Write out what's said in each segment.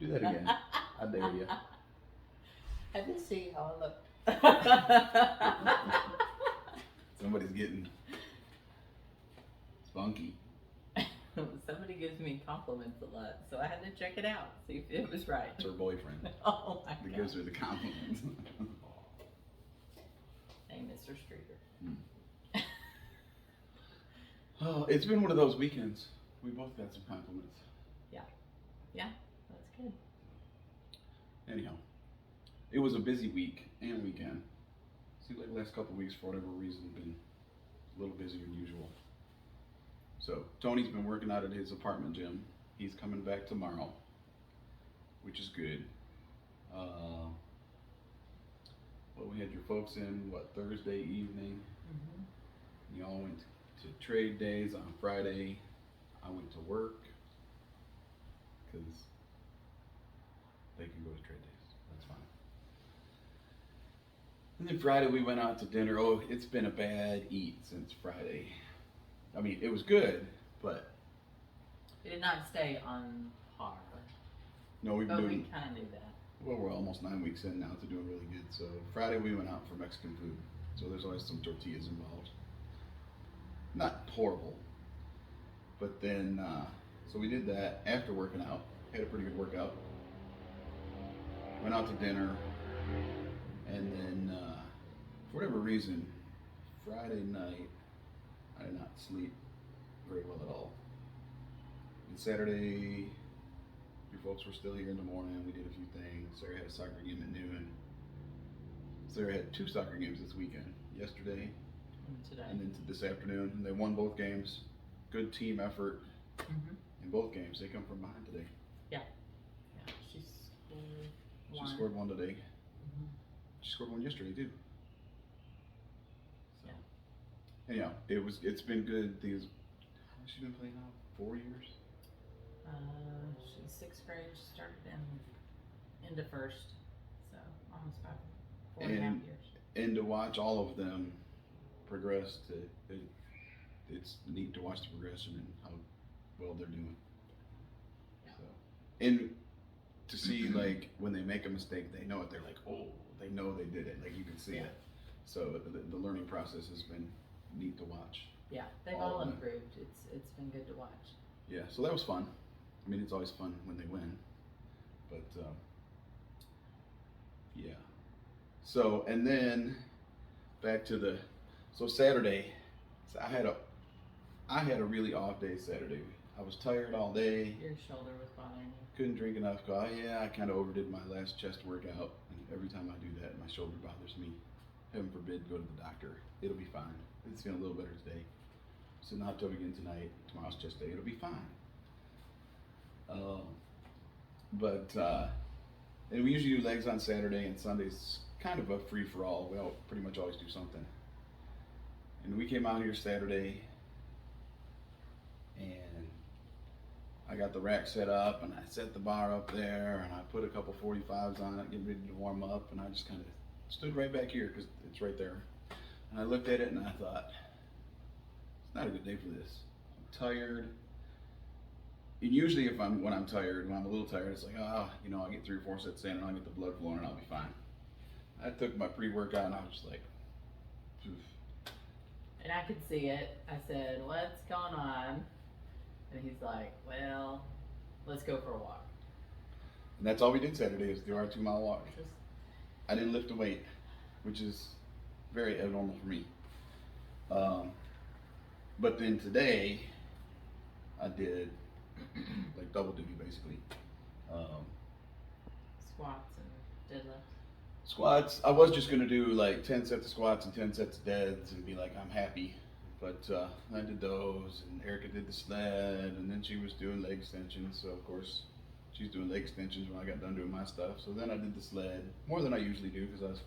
Do that again. I dare you. Have you seen how I look? Somebody's getting spunky. Somebody gives me compliments a lot, so I had to check it out, see if it was right. It's her boyfriend Oh my that God. gives her the compliments. Hey, Mr. Streeter. Oh, it's been one of those weekends. We both got some compliments. Yeah, that's good. Anyhow, it was a busy week and weekend. Seems like the last couple of weeks, for whatever reason, been a little busier than usual. So Tony's been working out at his apartment gym. He's coming back tomorrow, which is good. Well, we had your folks in Thursday evening. Mm-hmm. Y'all went to trade days on Friday. I went to work because they can go to trade days. That's fine. And then Friday we went out to dinner. Oh, it's been a bad eat since Friday. I mean, it was good, but We did not stay on par, no, we've been but we doing. kind of knew that. Well, we're almost 9 weeks in now to doing really good. So Friday we went out for Mexican food. So there's always some tortillas involved. Not horrible, but then so we did that after working out. Had a pretty good workout. Went out to dinner, and then for whatever reason, Friday night I did not sleep very well at all. And Saturday, your folks were still here in the morning. We did a few things. Sarah had a soccer game at noon. Sarah had 2 soccer games this weekend. Yesterday Today. and then this afternoon. And they won both games. Good team effort Mm-hmm. in both games. They come from behind today. Yeah, she scored one. She scored one today. Mm-hmm. She scored one yesterday too. So, Yeah. anyhow, it's been good. These how long has she been playing now? 4 years. She's 6th grade. She started into first, so almost 4.5 And- years. And to watch all of them progress it's neat to watch the progression and how well they're doing. So, and to see like when they make a mistake, they know it. They're like, oh, they know they did it. Like you can see it. So the learning process has been neat to watch. Yeah, they've all all of them. improved. It's been good to watch. Yeah, so that was fun. I mean, it's always fun when they win, but yeah. So and then back to Saturday. So I had a really off day Saturday. I was tired all day. Your shoulder was bothering you. Couldn't drink enough coffee. Yeah, I kind of overdid my last chest workout, and every time I do that, my shoulder bothers me. Heaven forbid, go to the doctor. It'll be fine. It's feeling a little better today. Sit in the hot tub again tonight. Tomorrow's chest day. It'll be fine. And we usually do legs on Saturday, and Sunday's kind of a free for all. We all pretty much always do something. And we came out here Saturday, and I got the rack set up, and I set the bar up there, and I put a couple 45s on it, getting ready to warm up, and I just kind of stood right back here because it's right there. And I looked at it, and I thought, it's not a good day for this. I'm tired. And usually when I'm tired, when I'm a little tired, it's like, I'll get 3 or 4 sets in, and I'll get the blood flowing, and I'll be fine. I took my pre-workout, and I was just like, oof. And I could see it. I said, "What's going on?" And he's like, "Well, let's go for a walk." And that's all we did Saturday is do our 2-mile walk. Just I didn't lift a weight, which is very abnormal for me. But then today, I did like double duty basically. squats and deadlifts. Squats, I was just gonna do like 10 sets of squats and 10 sets of deads and be like, I'm happy. But I did those, and Erica did the sled, and then she was doing leg extensions. So of course, she's doing leg extensions when I got done doing my stuff. So then I did the sled, more than I usually do because I was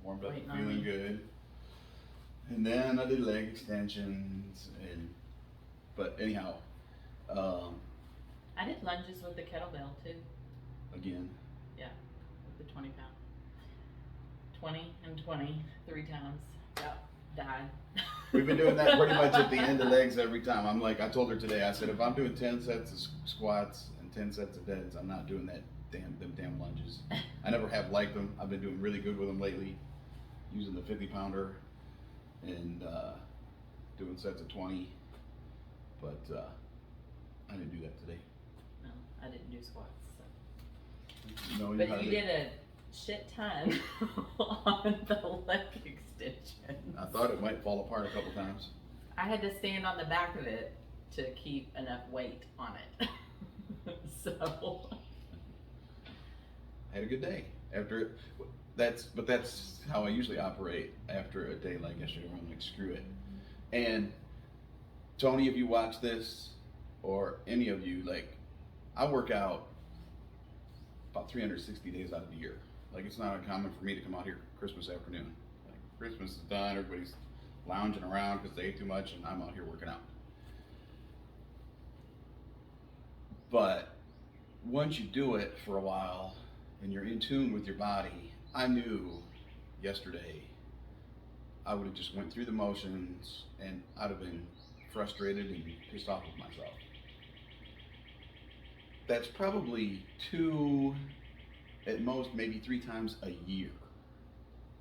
warmed up Waiting and on feeling me. good. And then I did leg extensions, but anyhow, I did lunges with the kettlebell too. again, With the 20 pound. 20 and 20, 3 times. Yep, died. we've been doing that pretty much at the end of legs every time. I'm like, I told her today, I said, if I'm doing 10 sets of squats and 10 sets of deads. I'm not doing them damn lunges. I never have liked them. I've been doing really good with them lately, using the 50 pounder and doing sets of 20. But I didn't do that today. No, I didn't do squats. So. No, But you did a shit ton on the leg extension. I thought it might fall apart a couple times. I had to stand on the back of it to keep enough weight on it. So I had a good day after. That's how I usually operate after a day like yesterday. Where I'm like, screw it. And Tony, if you watch this, or any of you, like, I work out about 360 days out of the year. Like, it's not uncommon for me to come out here Christmas afternoon. Like, Christmas is done, everybody's lounging around because they ate too much, and I'm out here working out. But once you do it for a while and you're in tune with your body, I knew yesterday I would have just went through the motions and I'd have been frustrated and pissed off with myself. That's probably 2, at most maybe 3 times a year.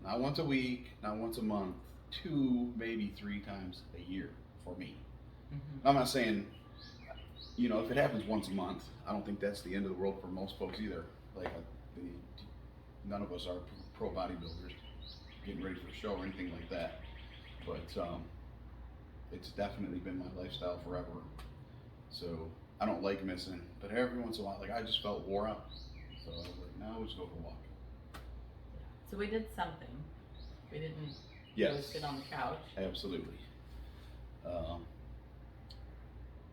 Not once a week, not once a month, 2, maybe 3 times a year for me. Mm-hmm. I'm not saying, you know, if it happens once a month, I don't think that's the end of the world for most folks either. Like, none of us are pro bodybuilders getting ready for a show or anything like that. But it's definitely been my lifestyle forever. So I don't like missing, but every once in a while, like, I just felt wore out. So I was like, now let's go for a walk. So we did something. We didn't go sit on the couch. Absolutely.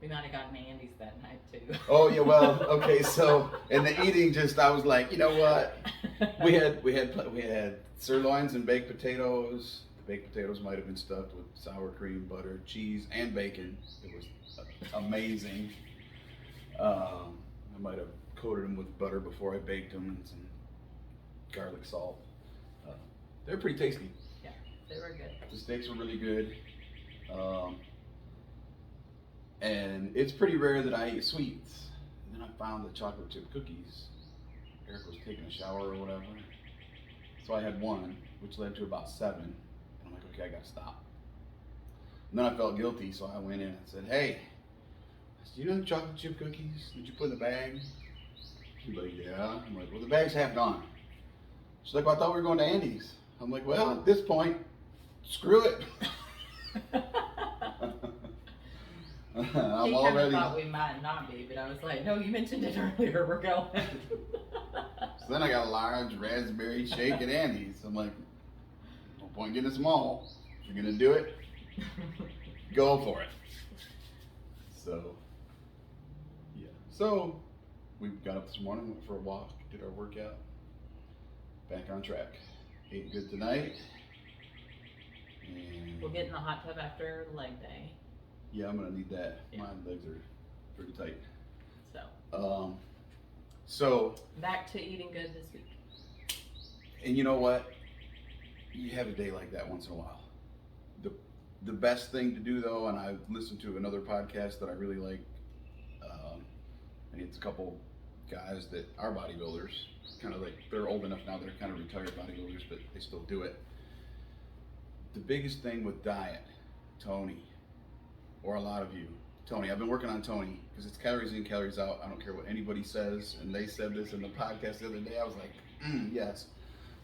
We might have gotten Andy's that night too. Oh yeah, well, okay. So and the eating, I was like, you know what? We had sirloins and baked potatoes. The baked potatoes might have been stuffed with sour cream, butter, cheese, and bacon. It was amazing. I might have coated them with butter before I baked them and some garlic salt. They're pretty tasty. Yeah, they were good. The steaks were really good. And it's pretty rare that I eat sweets. And then I found the chocolate chip cookies. Eric was taking a shower or whatever. So I had one, which led to about 7. And I'm like, okay, I gotta stop. And then I felt guilty, so I went in and said, hey, do you know the chocolate chip cookies that you put in the bag? She's like, yeah. I'm like, well, the bag's half gone. She's like, well, I thought we were going to Andy's. I'm like, well, at this point, screw it. He kind of thought we might not be, but I was like, no, you mentioned it earlier, we're going. So then I got a large raspberry shake at Andy's. I'm like, no point getting a small. If you're gonna do it, go for it. So, yeah. So, we got up this morning, went for a walk, did our workout, back on track. Ate good tonight. And we'll get in the hot tub after leg day. Yeah, I'm gonna need that. Yeah. My legs are pretty tight. So. So. Back to eating good this week. And you know what? You have a day like that once in a while. The best thing to do though, and I listened to another podcast that I really like, and it's a couple guys that are bodybuilders, kind of like, they're old enough now, they're kind of retired bodybuilders, but they still do it. The biggest thing with diet, Tony, or a lot of you, Tony, I've been working on Tony because it's calories in, calories out. I don't care what anybody says. And they said this in the podcast the other day. I was like, yes.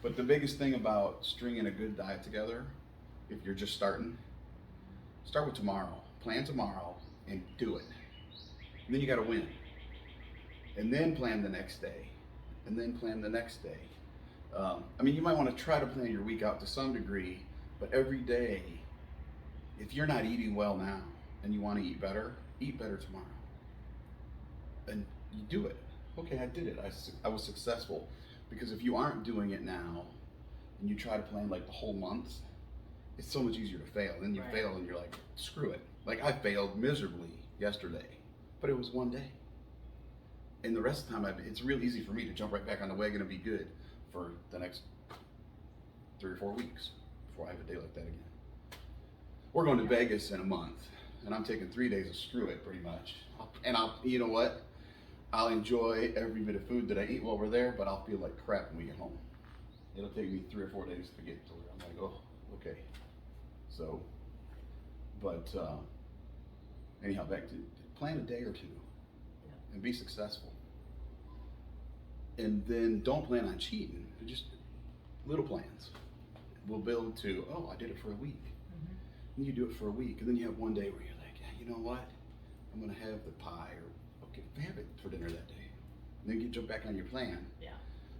But the biggest thing about stringing a good diet together, if you're just starting, start with tomorrow. Plan tomorrow and do it. And then you got to win. And then plan the next day. And then plan the next day. I mean, you might want to try to plan your week out to some degree, but every day, if you're not eating well now, and you want to eat better tomorrow. And you do it. Okay, I did it. I was successful. Because if you aren't doing it now, and you try to plan like the whole month, it's so much easier to fail. Then you fail and you're like, screw it. Like, I failed miserably yesterday, but it was one day. And the rest of the time, it's real easy for me to jump right back on the wagon and be good for the next 3 or 4 weeks before I have a day like that again. We're going to Vegas in a month. And I'm taking 3 days of screw it, pretty much. And you know what? I'll enjoy every bit of food that I eat while we're there, but I'll feel like crap when we get home. It'll take me 3 or 4 days to get to where I'm like, oh, okay. So, but anyhow, back to plan a day or two and be successful. And then don't plan on cheating. Just little plans. We'll build to, oh, I did it for a week. And you do it for a week, and then you have one day where you're like, yeah, you know what? I'm gonna have the pie, or okay, have it for dinner that day. And then you jump back on your plan. Yeah.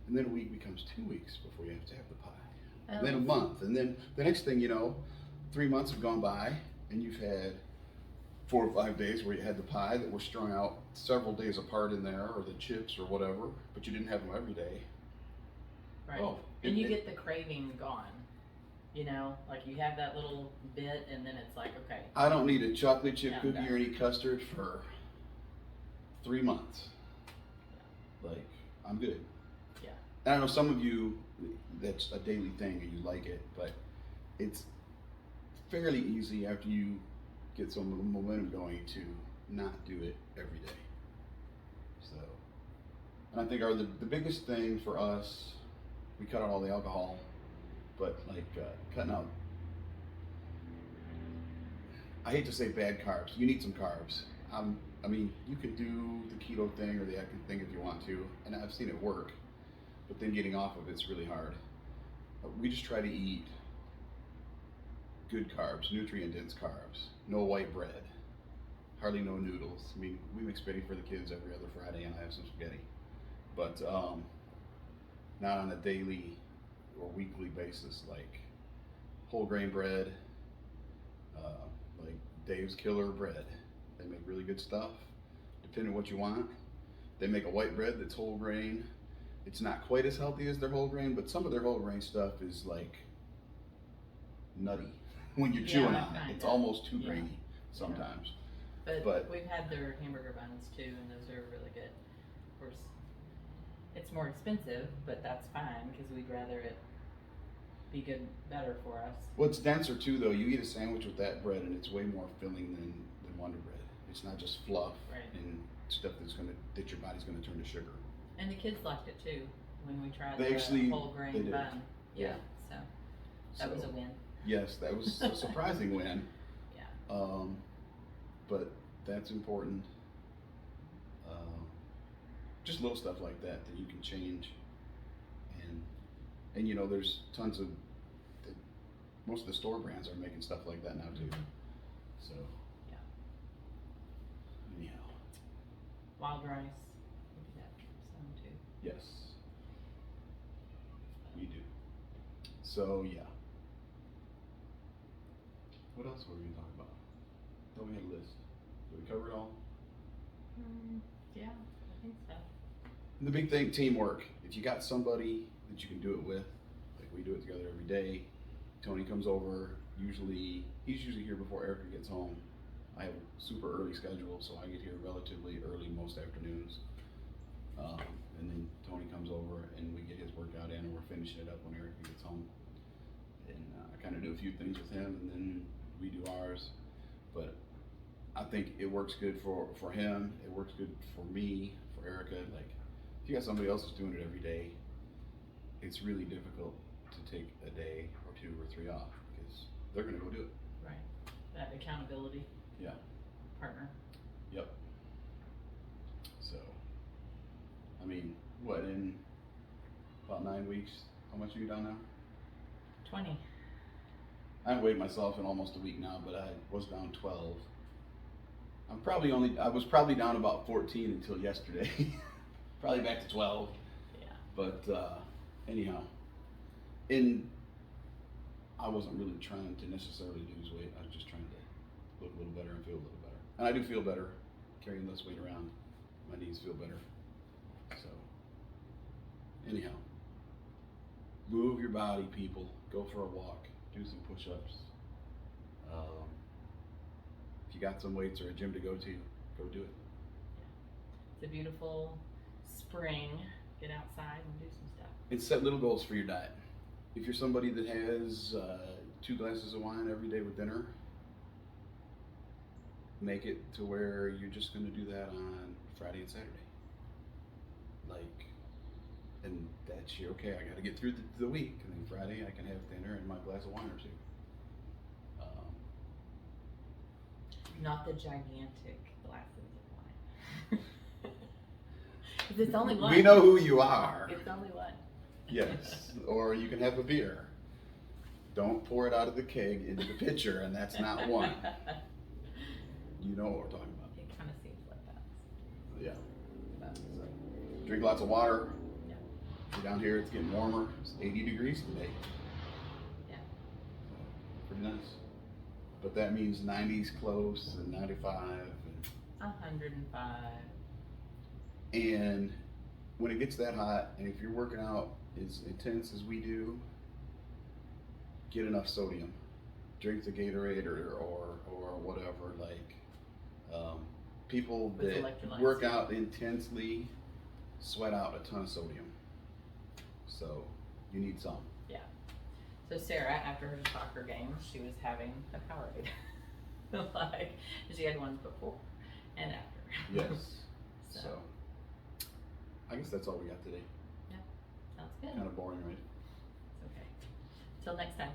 And then a week becomes 2 weeks before you have to have the pie. Oh. And then a month, and then the next thing you know, 3 months have gone by, and you've had 4 or 5 days where you had the pie that were strung out several days apart in there, or the chips or whatever, but you didn't have them every day. Right. Oh, and you get the craving gone. You know, like you have that little bit, and then it's like, okay. I don't need a chocolate chip Yeah, cookie okay. or any custard for 3 months. Like, I'm good. Yeah. And I know some of you, that's a daily thing and you like it, but it's fairly easy after you get some momentum going to not do it every day. So, and I think the biggest thing for us, we cut out all the alcohol, but like cutting out, I hate to say bad carbs. You need some carbs. I mean, you can do the keto thing or the Atkins thing if you want to, and I've seen it work, but then getting off of it's really hard. We just try to eat good carbs, nutrient-dense carbs, no white bread, hardly no noodles. I mean, we make spaghetti for the kids every other Friday, and I have some spaghetti, but not on a daily or weekly basis, like whole grain bread, like Dave's Killer Bread. They make really good stuff, depending on what you want. They make a white bread that's whole grain. It's not quite as healthy as their whole grain, but some of their whole grain stuff is like nutty when you're chewing on it. It's almost too grainy sometimes. But we've had their hamburger buns too, and those are really good. Of course, it's more expensive, but that's fine because we'd rather it be better for us. Well, it's denser too, though. You eat a sandwich with that bread, and it's way more filling than Wonder Bread. It's not just fluff and stuff that your body's gonna turn to sugar. And the kids liked it too when we tried They the actually, whole grain bun. Yeah, so that was a win. Yes, that was a surprising win. Yeah. But that's important. Just little stuff like that you can change. And you know, there's tons of, most of the store brands are making stuff like that now too. So. Yeah. Anyhow. Wild rice. We do that some too. Yes. We do. So yeah. What else were we gonna talk about? I thought we had a list. Did we cover it all? Yeah, I think so. And the big thing, teamwork. If you got somebody that you can do it with, like we do it together every day. Tony comes over, he's usually here before Erica gets home. I have a super early schedule, so I get here relatively early most afternoons. And then Tony comes over and we get his workout in and we're finishing it up when Erica gets home. And I kind of do a few things with him and then we do ours. But I think it works good for him, it works good for me, for Erica. Like, if you got somebody else who's doing it every day, it's really difficult to take a day or 2 or 3 off because they're gonna go do it. Right. That accountability. Yeah. Partner. Yep. So, I mean, what, in about 9 weeks, how much are you down now? 20. I haven't weighed myself in almost a week now, but I was down 12. I was probably down about 14 until yesterday. Probably back to 12. Yeah. But anyhow, I wasn't really trying to necessarily lose weight. I was just trying to look a little better and feel a little better. And I do feel better carrying less weight around. My knees feel better. So anyhow, move your body, people. Go for a walk. Do some push-ups. If you got some weights or a gym to go to, go do it. It's a beautiful spring. Get outside and do some stuff. And set little goals for your diet. If you're somebody that has 2 glasses of wine every day with dinner, make it to where you're just going to do that on Friday and Saturday. like, and that's your okay. I got to get through the week, and then Friday I can have dinner and my glass of wine or two. Not the gigantic glasses of wine. 'Cause it's only one. We know who you are. It's only one. Yes, or you can have a beer. Don't pour it out of the keg into the pitcher, and that's not one. You know what we're talking about. It kind of seems like that. Yeah. But, So, drink lots of water. yeah. Down here it's getting warmer. It's 80 degrees today. Yeah. Pretty nice. But that means 90's close and 95. 105. And when it gets that hot, and if you're working out as intense as we do, get enough sodium. Drink the Gatorade or whatever. Like people With that electrolytes. work out intensely sweat out a ton of sodium. So you need some. Yeah. So Sarah, after her soccer game, she was having a Powerade. Like, she had one before and after. Yes. So. So I guess that's all we got today. Sounds good. Kind of boring, right? It's okay. Till next time.